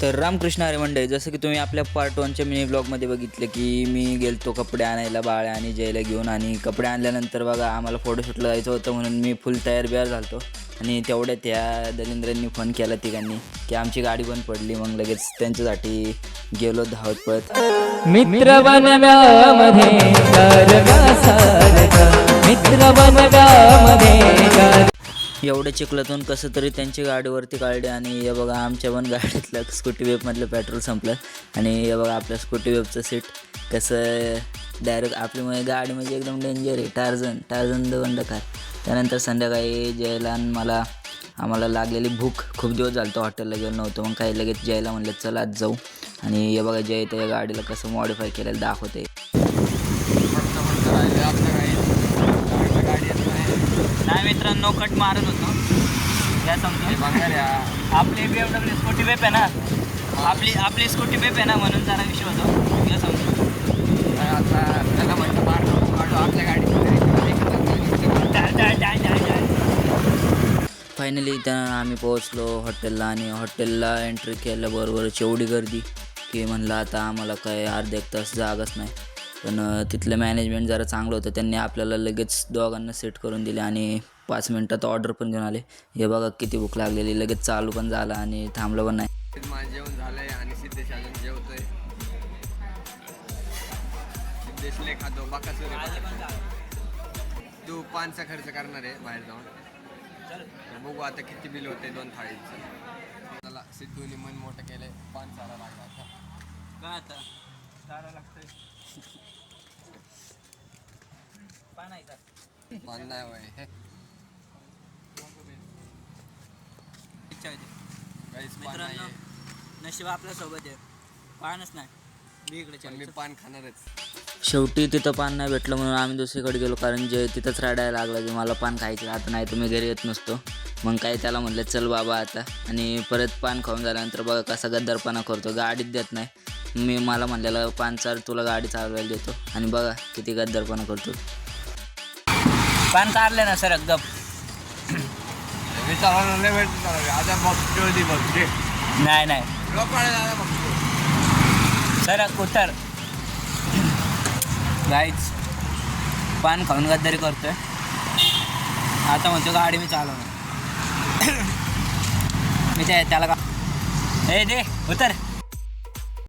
तर रामकृष्ण हरी मंडळी, जसं की तुम्ही आपल्या पार्ट 1च्या मिनी ब्लॉगमध्ये बघितलं की मी गेलतो कपडे आणायला बाळ्या आणि जयला घेऊन. आणि कपडे आणल्यानंतर बघा आम्हाला फोटोशूटला जायचं होतं म्हणून मी फुल तयार बियार झालतो. आणि तेवढ्यात त्या दलिंद्रांनी फोन केला तिघांनी की आमची गाडी बंद पडली. मग लगेच त्यांच्यासाठी गेलो धावत पळत. मित्र बनव्यामध्ये मित्र बनव्यामध्ये एवढं चिखलातून कसं तरी त्यांची गाडीवरती काढली. आणि हे बघा आमच्या पण गाडीतलं स्कूटी वेबमधलं पेट्रोल संपलं. आणि हे बघा आपल्या स्कूटी वेबचं सीट कसं डायरेक्ट आपली गाडी म्हणजे एकदम डेंजर आहे. Tarzan the wonder. त्यानंतर संध्याकाळी जयला आम्हाला लागलेली भूक, खूप दिवस झालं तो हॉटेलला गेलो नव्हतो. मग काही लगेच जयला म्हणलं चला आज जाऊ. आणि हे बघा जय त्या गाडीला कसं मॉडिफाय केलेलं दाखवते. नाही मित्रांनो, कट मारत होतो या समजून. आपली BMW स्कूटी वेप आहे ना, आपली स्कूटी वेप आहे ना, म्हणून जरा विषय होतो या समजून. फायनली इथं आम्ही पोहोचलो हॉटेलला. आणि हॉटेलला एंट्री केल्याबरोबरच एवढी गर्दी की म्हणलं आता आम्हाला काय अर्धा एक तास जागाच नाही. पण तिथलं मॅनेजमेंट जरा चांगलं होतं. त्यांनी आपल्याला लगेच दोघांना सेट करून दिले आणि 5 मिनटात ऑर्डर पण घेऊन आले. हे बघा किती भूक लागलेली, लगेच चालू पण झाला आणि थांबलं पण नाही. माझं जेवण झालंय आणि सिद्धेश अजून जेवतोय. सिद्धेशले खातो बाकासुरे. तू 5चा खर्च करणार आहे बाहेर जाऊन. बघू आता किती बिल होते 2 थाळीचं. चला सिद्धूने मन मोठं केलंय. 5 सारा लागला आता. काय आता चारा लागतंय. पान आहे का? पान नाही होय. इच्छा होती काहीच पान मित्रांनो, नाही. नशीब आपल्या सोबत आहे. पानच नाही. मी इकडे पण मी पान खाणारच. शेवटी तिथं पान नाही भेटलं म्हणून आम्ही दुसरीकडे गेलो. कारण जे तिथंच रडायला लागला की मला पान खायचं आता, नाही तर मी घरी येत नसतो. मग काय त्याला म्हटलं चल बाबा आता. आणि परत पान खाऊन झाल्यानंतर बघा कसा गद्दारपणा करतो, गाडीत देत नाही. मला म्हणलेलं 5 चार तुला गाडी चालवायला देतो. आणि बघा किती गद्दारपणा करतो. पान काढले ना सर एकदम. मी चालवलं नाही भेटत. आता बघतो ती बघते. नाही लोकांना बघतो. सर उतर. गाईच पान खाऊन गद्दारी करतोय. आता म्हणतो गाडी मी चालवणार. मी त्याला का हे दे उतर.